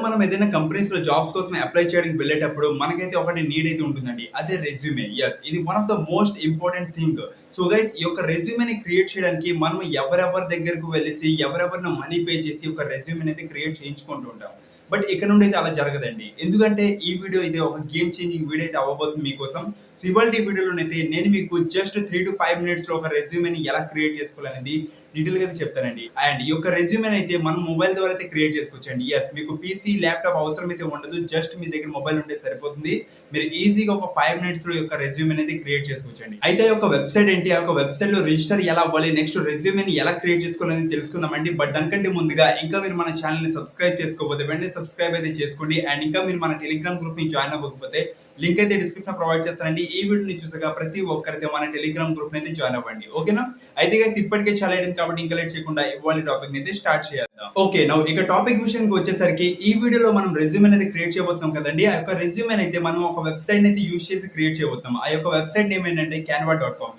మనం ఏదైనా కంపెనీస్ లో జాబ్స్ కోసం అప్లై చేయడానికి వెళ్ళేటప్పుడు మనకైతే ఒకటి నీడ్ అయితే ఉంటుందండి. అదే రెజ్యూమే. ఇది one of the most important thing. So guys, ఈ యొక్క రెజ్యూమేని క్రియేట్ చేయడానికి మనం ఎవరెవరి దగ్గరకు వెళ్ళేసి ఎవరెవరిని మనీ పే చేసి ఒక రెజ్యూమేని అయితే క్రియేట్ చేయించుకుంటూ ఉంటాం. బట్ ఇక్కడ నుండి అయితే అలా జరగదండి. ఎందుకంటే ఈ వీడియో అయితే ఒక గేమ్ చేంజింగ్ వీడియో అయితే అవ్వబోతుంది మీకోసం. సో ఇవాళ వీడియోలోనైతే నేను మీకు జస్ట్ 3 to 5 మినిట్స్ లో ఒక రెజ్యూమేని ఎలా క్రియేట్ చేసుకోవాలనేది డీటెయిల్ గా అయితే చెప్తానండి. అండ్ ఈ యొక్క రెజ్యూమేని అయితే మనం మొబైల్ ద్వారా అయితే క్రియేట్ చేసుకోవచ్చండి. మీకు పీసీ ల్యాప్టాప్ అవసరం అయితే ఉండదు. జస్ట్ మీ దగ్గర మొబైల్ ఉంటే సరిపోతుంది. మీరు ఈజీగా ఒక 5 మినిట్స్ లో ఈ యొక్క రెజ్యూమేని అయితే క్రియేట్ చేసుకోవచ్చండి. అయితే ఈ యొక్క వెబ్సైట్ ఏంటి, ఆ యొక్క వెబ్సైట్ లో రిజిస్టర్ ఎలా అవ్వాలి, నెక్స్ట్ రెజ్యూమేని ఎలా క్రియేట్ చేసుకోవాలని తెలుసుకుందామండి. బట్ దానికంటే ముందుగా ఇంకా మీరు మన ఛానల్ ని సబ్స్క్రైబ్ చేసుకోకపోతే వెంటనే సబ్స్క్రైబ్ అయితే చేసుకోండి. అండ్ ఇంకా మీరు మన టెలిగ్రామ్ గ్రూప్ ని జాయిన్ అవ్వకపోతే లింక్ అయితే డిస్క్రిప్షన్ ప్రొవైడ్ చేస్తానండి. ఈ వీడియోని చూసాక ప్రతి ఒక్కరైతే మన టెలిగ్రామ్ గ్రూప్ అయితే జాయిన్ అవ్వండి. ఓకేనా? అయితే గైస్, ఇప్పటికే చాలా అయింది కాబట్టి ఇంకా లేట్ చేయకుండా ఇవాళ టాపిక్ అయితే స్టార్ట్ చేద్దాం. ఓకే, నౌ ఇక టాపిక్ విషయానికి వచ్చేసరికి ఈ వీడియోలో మనం రెజ్యూమే అనేది క్రియేట్ చేయబోతున్నాం కదండి. ఆ యొక్క రెజ్యూమే అయితే మనం ఒక వెబ్సైట్ అయితే యూజ్ చేసి క్రియేట్ చేయబోతున్నాం. ఆ యొక్క వెబ్సైట్ నేమ్ ఏంటంటే canva.com.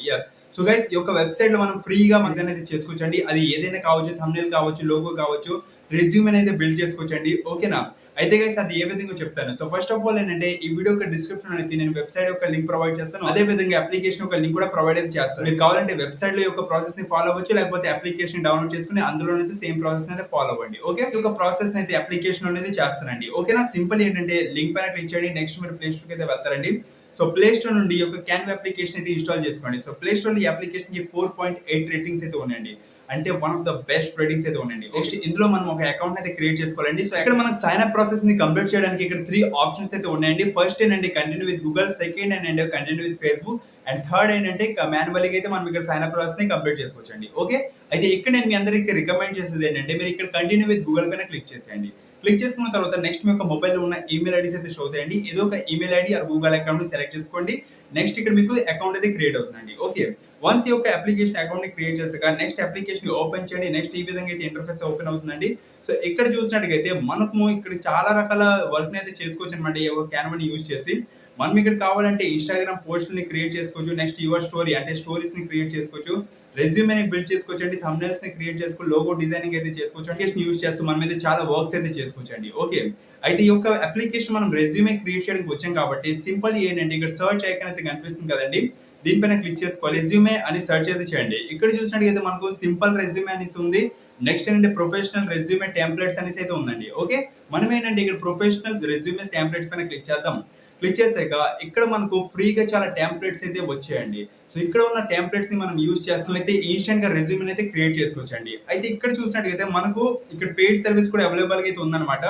సో గైస్, ఈ యొక్క వెబ్సైట్ లో మనం ఫ్రీగా డిజైన్ అయితే చేసుకోవచ్చండి. అది ఏదైనా కావచ్చు, థంబ్నెయిల్ కావచ్చు, లోగో కావచ్చు, రెజ్యూమే అయితే బిల్డ్ చేసుకోవచ్చండి. ఓకేనా? అయితే గైస్, అది ఏ విధంగా చెప్తాను. సో ఫస్ట్ ఆఫ్ ఆల్ ఏంటంటే ఈ వీడియో యొక్క డిస్క్రిప్షన్ అనేది నేను వెబ్సైట్ యొక్క లింక్ ప్రొవైడ్ చేస్తాను. అదే విధంగా అప్లికేషన్ యొక్క లింక్ కూడా ప్రొవైడ్ అయితే చేస్తాను. మీరు కావాలంటే వెబ్సైట్ లో యొక్క ప్రాసెస్ ని ఫాలో అవ్వచ్చు, లేకపోతే అప్లికేషన్ డౌన్లోడ్ చేసుకుని అందులోనైతే సేమ్ ప్రాసెస్ అయితే ఫాలో అవ్వండి. ఓకే, ఈ యొక్క ప్రాసెస్ అయితే అప్లికేషన్ అనేది చేస్తానండి. ఓకేనా? సింపుల్ ఏంటంటే లింక్ పైన క్లిక్ చేయండి. నెక్స్ట్ మీరు ప్లే స్టోర్ కి అయితే వెళ్తారండి. సో ప్లే స్టోర్ నుండి యొక్క క్యాన్వా అప్లికేషన్ అయితే ఇన్స్టాల్ చేసుకోండి. సో ప్లే స్టోర్ లో ఈ అప్లికేషన్ కి 4.8 రేటింగ్స్ అయితే ఉన్నాయండి. అంటే one of the best ratings అయితే ఉన్నాయండి. నెక్స్ట్ ఇందులో మనం ఒక అకౌంట్ అయితే క్రియేట్ చేసుకోవాలండి. సో ఇక్కడ మనకు సైన్ అప్ ప్రాసెస్ ని కంప్లీట్ చేయడానికి ఇక్కడ 3 ఆప్షన్స్ అయితే ఉన్నాయండి. ఫస్ట్ ఏంటంటే కంటిన్యూ విత్ గూగుల్, సెకండ్ ఏంటంటే continue with Facebook, and third ఏంటంటే మాన్యువల్ గా అయితే మనం ఇక్కడ సైన్ అప్ ప్రాసెస్ ని కంప్లీట్ చేసుకోవచ్చండి. ఓకే, అయితే ఇక్కడ నేను మీ అందరికి రికమెండ్ చేసేది ఏంటంటే మీరు ఇక్కడ కంటిన్యూ విత్ గూగుల్ పైన క్లిక్ చేసేయండి. క్లిక్ చేసుకున్న తర్వాత నెక్స్ట్ మీ యొక్క మొబైల్ లో ఉన్న ఈమెయిల్ ఐడీస్ అయితే షో అవుతాయండి. ఏదో ఒక email ID are Google account ని సెలెక్ట్ చేసుకోండి. నెక్స్ట్ ఇక్కడ మీకు అకౌంట్ అయితే క్రియేట్ అవుతుందండి. ఓకే, వన్స్ ఈ యొక్క అప్లికేషన్ అకౌంట్ ని క్రియేట్ చేసాక నెక్స్ట్ అప్లికేషన్ ఓపెన్ చేయండి. నెక్స్ట్ ఈ విధంగా అయితే ఇంటర్ఫేస్ ఓపెన్ అవుతుందండి. సో ఇక్కడ చూసినట్టుగైతే మనము ఇక్కడ చాలా రకాల వర్క్ ని అయితే చేసుకోవచ్చు అనమాట. ఈ యొక్క క్యాన్వాని యూజ్ చేసి మనం ఇక్కడ కావాలంటే ఇన్స్టాగ్రామ్ పోస్టుల్ని క్రియేట్ చేసుకోవచ్చు. నెక్స్ట్ యువర్ స్టోరీ అంటే స్టోరీస్ ని క్రియేట్ చేసుకోవచ్చు. రెజ్యూమేని బిల్డ్ చేసుకోవచ్చు అండి. థంబ్నెయిల్స్ ని క్రియేట్ చేసుకోవచ్చు. లోగో డిజైనింగ్ అయితే చేసుకోవచ్చు. అప్లికేషన్ యూజ్ చేస్తూ మనం అయితే చాలా వర్క్స్ అయితే చేసుకోవచ్చు అండి. ఓకే, అయితే ఈ యొక్క అప్లికేషన్ మనం రెజ్యూమే క్రియేట్ చేయడానికి వచ్చాం కాబట్టి సింపుల్ ఏంటంటే ఇక్కడ సర్చ్ ఐకాన్ అయితే కనిపిస్తుంది కదండి. దీనిపైన క్లిక్ చేసుకోవాలి. రెజ్యూమే అని సర్చ్ అయితే చేయండి. ఇక్కడ చూసినట్టుగా మనకు సింపుల్ రెజ్యూమే అనేసి ఉంది. నెక్స్ట్ ఏంటంటే ప్రొఫెషనల్ రెజ్యూమే టెంప్లెట్స్ అనేసి అయితే ఉందండి. ఓకే, మనం ఏంటంటే ఇక్కడ ప్రొఫెషనల్ రెజ్యూమే టెంప్లెట్స్ పైన క్లిక్ చేద్దాం. క్లిక్ చేసాక ఇక్కడ మనకు ఫ్రీగా చాలా టెంప్లెట్స్ అయితే వచ్చాయండి. సో ఇక్కడ ఉన్న టెంప్లెట్స్ ని మనం యూజ్ చేస్తున్నైతే ఇన్స్టెంట్ గా రెజ్యూమే అయితే క్రియేట్ చేసుకోవచ్చండి. అయితే ఇక్కడ చూసినట్టుగైతే మనకు ఇక్కడ పెయిడ్ సర్వీస్ కూడా అవైలబుల్ గా అయితే ఉందన్నమాట.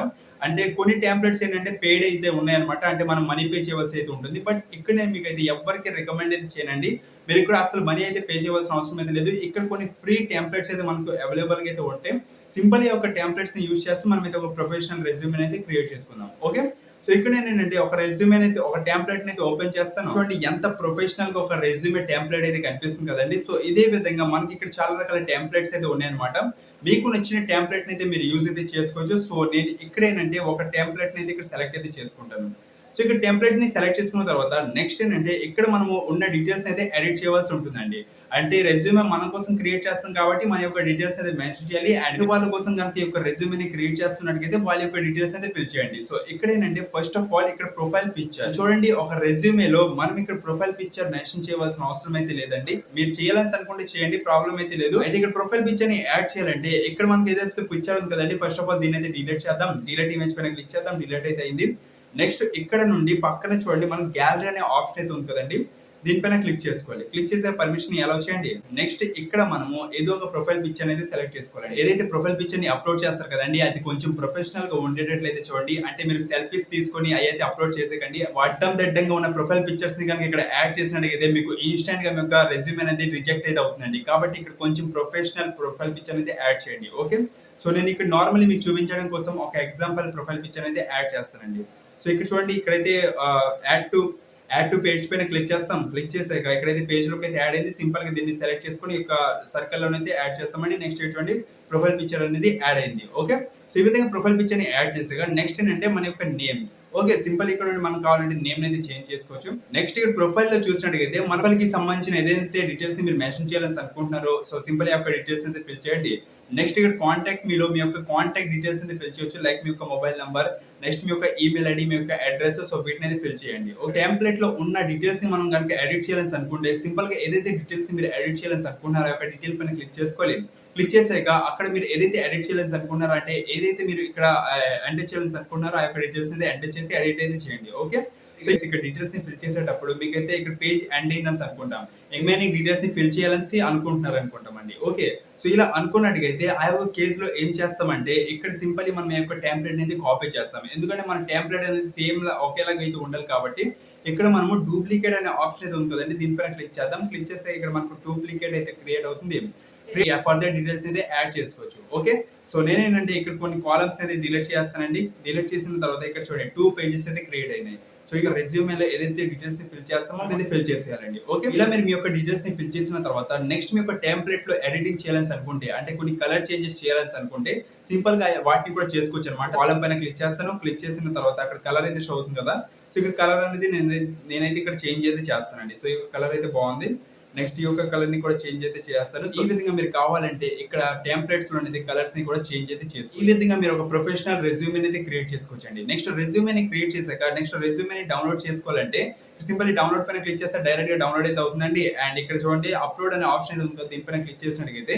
అంటే కొన్ని టెంప్లెట్స్ ఏంటంటే పెయిడ్ అయితే ఉన్నాయన్నమాట. అంటే మనం మనీ పే చేయవలసి అయితే ఉంటుంది. బట్ ఇక్కడ నేను మీకు అయితే ఎవరికి రికమెండ్ అయితే చేయనండి. మీరు ఇక్కడ అసలు మనీ అయితే పే చేయవలసిన అవసరం అయితే లేదు. ఇక్కడ కొన్ని ఫ్రీ టెంప్లెట్స్ అయితే మనకు అవైలబుల్ గా అయితే ఉంటాయి. సింపుల్ గా ఒక టెంప్లెట్స్ ని యూజ్ చేస్తూ మనం అయితే ఒక ప్రొఫెషనల్ రెజ్యూమే అయితే క్రియేట్ చేసుకుందాం. ఓకే, సో ఇక్కడ ఏంటంటే ఒక రెజ్యూమే అయితే ఒక టెంప్లెట్ అయితే ఓపెన్ చేస్తాను. చూడండి ఎంత ప్రొఫెషనల్ గా ఒక రెజ్యూమే టెంప్లెట్ అయితే కనిపిస్తుంది కదండి. సో ఇదే విధంగా మనకి ఇక్కడ చాలా రకాల టెంప్లెట్స్ అయితే ఉన్నాయన్నమాట. మీకు నచ్చిన టెంప్లెట్ అయితే మీరు యూజ్ అయితే చేసుకోవచ్చు. సో నేను ఇక్కడ ఏంటంటే ఒక టెంప్లెట్ అయితే ఇక్కడ సెలెక్ట్ అయితే చేసుకుంటాను. సో ఇక్కడ టెంప్లెట్ ని సెలెక్ట్ చేసుకున్న తర్వాత నెక్స్ట్ ఏంటంటే ఇక్కడ మనము ఉన్న డీటెయిల్స్ అయితే ఎడిట్ చేయవలసి ఉంటుందండి. అంటే రెజ్యూమే మన కోసం క్రియేట్ చేస్తాం కాబట్టి మన యొక్క డీటెయిల్స్ అయితే మెన్షన్ చేయాలి. అండ్ వాళ్ళ కోసం కనుక యొక్క రెజ్యూమే క్రియేట్ చేస్తున్నట్టుగైతే వాళ్ళ యొక్క డీటెయిల్స్ అయితే ఫిల్ చేయండి. సో ఇక్కడ ఏంటంటే ఫస్ట్ ఆఫ్ ఆల్ ఇక్కడ ప్రొఫైల్ పిక్చర్ చూడండి. ఒక రెజ్యూమేలో మనం ఇక్కడ ప్రొఫైల్ పిక్చర్ మెన్షన్ చేయవలసిన అవసరం అయితే లేదండి. మీరు చేయాలని అనుకుంటే చేయండి, ప్రాబ్లం అయితే లేదు. అయితే ఇక్కడ ప్రొఫైల్ పిక్చర్ ని యాడ్ చేయాలంటే ఇక్కడ మనకి ఏదైతే పిక్చర్ ఉంది కదండి, ఫస్ట్ ఆఫ్ ఆల్ దీని అయితే డిలీట్ చేద్దాం. డిలీట్ ఇమేజ్ పైన క్లిక్ చేద్దాం. డిలీట్ అయితే అయింది. నెక్స్ట్ ఇక్కడ నుండి పక్కన చూడండి మనకు గ్యాలరీ అనే ఆప్షన్ అయితే ఉంది కదండి. దీనిపైన క్లిక్ చేసుకోవాలి. క్లిక్ చేసే పర్మిషన్ ఎలా చేయండి. నెక్స్ట్ ఇక్కడ మనము ఏదో ఒక ప్రొఫైల్ పిక్చర్ అనేది సెలెక్ట్ చేసుకోవాలి. ఏదైతే ప్రొఫైల్ పిక్చర్ ని అప్లోడ్ చేస్తారు కదండి, అది కొంచెం ప్రొఫెషనల్ గా ఉండేటట్లయితే చూడండి. అంటే మీరు సెల్ఫీస్ తీసుకొని అయితే అప్లోడ్ చేసేకండి. అడ్డం దడ్డంగా ఉన్న ప్రొఫైల్ పిక్చర్స్ ని కనుక ఇక్కడ యాడ్ చేసినట్టయితే మీకు ఇన్స్టెంట్ గా మీకు రెజ్యూమే అనేది రిజెక్ట్ అయితే అవుతుందండి. కాబట్టి ఇక్కడ కొంచెం ప్రొఫెషనల్ ప్రొఫైల్ పిక్చర్ అనేది యాడ్ చేయండి. ఓకే, సో నేను ఇక్కడ నార్మల్లీ మీకు చూపించడం కోసం ఒక ఎగ్జాంపుల్ ప్రొఫైల్ పిక్చర్ అయితే యాడ్ చేస్తానండి. సో ఇక్కడ చూడండి, ఇక్కడైతే యాడ్ టు పేజ్ పైన క్లిక్ చేస్తాం. క్లిక్ చేసాక ఇక్కడైతే పేజ్ లోకి అయితే యాడ్ అయింది. సింపుల్ గా దీన్ని సెలెక్ట్ చేసుకుని యొక్క సర్కిల్ లోనైతే యాడ్ చేస్తామండి. నెక్స్ట్ చూడండి ప్రొఫైల్ పిక్చర్ అనేది యాడ్ అయింది. ఓకే, సో ఈ విధంగా ప్రొఫైల్ పిక్చర్ ని యాడ్ చేసాక నెక్స్ట్ ఏంటంటే మన యొక్క నేమ్. ఓకే, సింపుల్ ఇక్కడ నుండి మనం కావాలంటే నేమ్ అనేది చేంజ్ చేసుకోవచ్చు. నెక్స్ట్ ఇక్కడ ప్రొఫైల్ లో చూసినట్టయితే మనకి సంబంధించిన ఏదైతే డీటెయిల్స్ మీరు మెన్షన్ చేయాలని అనుకుంటున్నారో సో సింపుల్ యొక్క డీటెయిల్స్ అయితే ఫిల్ చేయండి. నెక్స్ట్ ఇక్కడ కాంటాక్ట్ మీలో మీ యొక్క కాంటాక్ట్ డీటెయిల్స్ అయితే ఫిల్ చేయొచ్చు. లైక్ మీ యొక్క మొబైల్ నంబర్, నెక్స్ట్ మీ యొక్క ఈమెయిల్ ఐడి, మీ యొక్క అడ్రస్, సో వీటిని అయితే ఫిల్ చేయండి. ఒక టెంప్లెట్ లో ఉన్న డీటెయిల్స్ ని మనం కనుక ఎడిట్ చేయాలని అనుకుంటే సింపుల్ గా ఏదైతే డీటెయిల్స్ ని మీరు ఎడిట్ చేయాలని అనుకుంటున్నారో ఆ యొక్క డీటెయిల్ పైన క్లిక్ చేసుకోవాలి. క్లిక్ చేసాక అక్కడ మీరు ఏదైతే ఎడిట్ చేయాలని అనుకున్నారో అంటే ఏదైతే మీరు ఇక్కడ ఎంటర్ చేయాలని అనుకున్నారో ఆ యొక్క డీటెయిల్స్ అయితే ఎంటర్ చేసి ఎడిట్ అయితే చేయండి. ఓకే, సో ఇక్కడ డీటెయిల్స్ ని ఫిల్ చేసేటప్పుడు మీకైతే ఇక్కడ పేజ్ ఎండ్ అయిందని అనుకుంటాం, రిమైనింగ్ డీటెయిల్స్ ని ఫిల్ చేయాలని అనుకుంటున్నారు అనుకుంటామండి. ఓకే, సో ఇలా అనుకున్నట్టుగైతే ఆ యొక్క కేసులో ఏం చేస్తామంటే ఇక్కడ సింపుల్లీ మనం యొక్క టెంప్లెట్ అనేది కాపీ చేస్తాం. ఎందుకంటే మన టెంప్లెట్ అనేది సేమ్ ఒకేలాగా అయితే ఉండాలి కాబట్టి ఇక్కడ మనము డూప్లికేట్ అనే ఆప్షన్ అయితే ఉంది కదండి, దీనిపైన క్లిక్ చేద్దాం. క్లిక్ చేస్తే ఇక్కడ మనకు డూప్లికేట్ అయితే క్రియేట్ అవుతుంది. ఫర్దర్ డీటెయిల్స్ అయితే యాడ్ చేసుకోవచ్చు. ఓకే, సో నేనేంటంటే ఇక్కడ కొన్ని కాలమ్స్ అయితే డిలీట్ చేస్తానండి. డిలీట్ చేసిన తర్వాత ఇక్కడ చూడండి 2 పేజెస్ అయితే క్రియేట్ అయినాయి. సో ఇక రెజ్యూమేలో ఏదైతే డీటెయిల్స్ ని ఫిల్ చేస్తామో అది ఫిల్ చేసేయాలండి. ఓకే, ఇలా మీరు మీ యొక్క డీటెయిల్స్ ని ఫిల్ చేసిన తర్వాత నెక్స్ట్ మీ యొక్క టెంప్లెట్ లో ఎడిటింగ్ చేయాలని అనుకుంటే అంటే కొన్ని కలర్ చేంజెస్ చేయాలని అనుకుంటే సింపుల్ గా వాటిని కూడా చేసుకోవచ్చు అనమాట. కాలం పైన క్లిక్ చేస్తాను. క్లిక్ చేసిన తర్వాత అక్కడ కలర్ అయితే షో అవుతుంది కదా, సో ఇక్కడ కలర్ అనేది నేనైతే ఇక్కడ చేంజ్ అయితే చేస్తానండి. సో ఈ కలర్ అయితే బాగుంది. నెక్స్ట్ ఈ యొక్క కలర్ ని కూడా చేంజ్ అయితే చేస్తాను. ఈ విధంగా మీరు కావాలంటే ఇక్కడ టెంప్లెట్స్ లో అనేది కలర్స్ ని కూడా చేంజ్ అయితే చేసుకోవచ్చు. ఈ విధంగా మీరు ఒక ప్రొఫెషనల్ రెజ్యూమే అనేది క్రియేట్ చేసుకోవచ్చండి. నెక్స్ట్ రెజ్యూమే క్రియేట్ చేశాక నెక్స్ట్ రెజ్యూమే డౌన్లోడ్ చేసుకోవాలంటే సింపుల్ డౌన్లోడ్ పైన క్లిక్ చేస్తే డైరెక్ట్ గా డౌన్లోడ్ అయితే అవుతుందండి. అండ్ ఇక్కడ చూడండి అప్లోడ్ అనే ఆప్షన్ ఉంది కదా, దీనిపైన క్లిక్ చేసినట్టయితే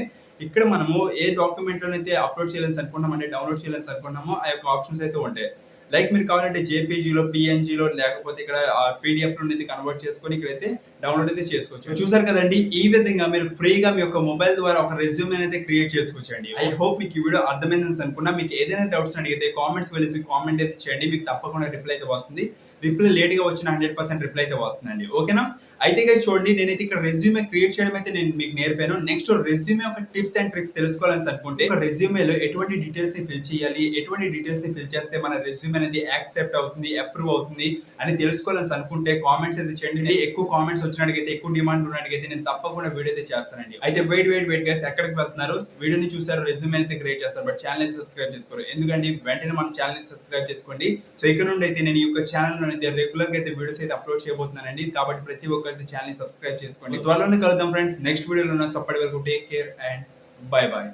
ఇక్కడ మనము ఏ డాక్యుమెంట్ లోనైతే అప్లోడ్ చేయాలని అనుకుంటున్నాం అంటే డౌన్లోడ్ చేయాలని అనుకుంటున్నామో ఆ యొక్క ఆప్షన్స్ అయితే ఉంటాయి. లైక్ మీరు కావాలంటే జేపీజీలో, పిఎన్జీలో లేకపోతే ఇక్కడ పీడిఎఫ్ లో కన్వర్ట్ చేసుకొని ఇక్కడైతే డౌన్లోడ్ అయితే చేసుకోవచ్చు. చూసారు కదండి, ఈ విధంగా మీరు ఫ్రీగా మీ యొక్క మొబైల్ ద్వారా ఒక రెజ్యూమ్ అయితే క్రియేట్ చేసుకోవచ్చు అండి. ఐ హోప్ మీకు ఈ వీడియో అర్థమైందని అనుకున్నా. మీకు ఏదైనా డౌట్స్ అడిగితే కామెంట్స్ వెళ్ళి కామెంట్ అయితే చేయండి, మీకు తప్పకుండా రిప్లై అయితే వస్తుంది. రిప్లై లేట్ గా వచ్చిన 100% రిప్లై అయితే వస్తుందండి. ఓకేనా, అయితే గైస్ చూడండి నేనైతే ఇక్కడ రెజ్యూమే క్రియేట్ చేయడం అయితే నేను మీకు నేర్పాను. నెక్స్ట్ రెజ్యూమే ఒక టిప్స్ అండ్ ట్రిక్స్ తెలుసుకోవాలని అనుకుంటే రెజ్యూమేలో ఎటువంటి డీటెయిల్స్ ని ఫిల్ చేయాలి, ఎటువంటి డీటెయిల్స్ ని ఫిల్ చేస్తే మన రెజ్యూమే అనేది యాక్సెప్ట్ అవుతుంది, అప్రూవ్ అవుతుంది అని తెలుసుకోవాలని అనుకుంటే కామెంట్స్ అయితే చేయండి. ఎక్కువ కామెంట్స్ వచ్చినట్టుగైతే ఎక్కువ డిమాండ్ ఉన్నట్టుగైతే నేను తప్పకుండా వీడియో అయితే చేస్తానండి. అయితే వెయిట్ గైస్, ఎక్కడికి వెళ్తున్నారు? వీడియోని చూసారు, రెజ్యూమే అయితే క్రియేట్ చేస్తారు, బట్ ఛానల్ అయితే సబ్స్క్రైబ్ చేసుకోరు. ఎందుకంటే వెంటనే మన ఛానల్ అయితే సబ్స్క్రైబ్ చేసుకోండి. సో ఇక్కడ నుండి అయితే నేను ఈ యొక్క ఛానల్ లో అయితే రెగ్యులర్ గా అయితే వీడియోస్ అయితే అప్లోడ్ చేయబోతున్నానండి. కాబట్టి ప్రతి ఒక్క ఛానల్ సబ్స్క్రైబ్ చేసుకోండి. త్వరలోనే కలుద్దాం ఫ్రెండ్స్ నెక్స్ట్ వీడియోలో. అప్పటి వరకు take care and by by.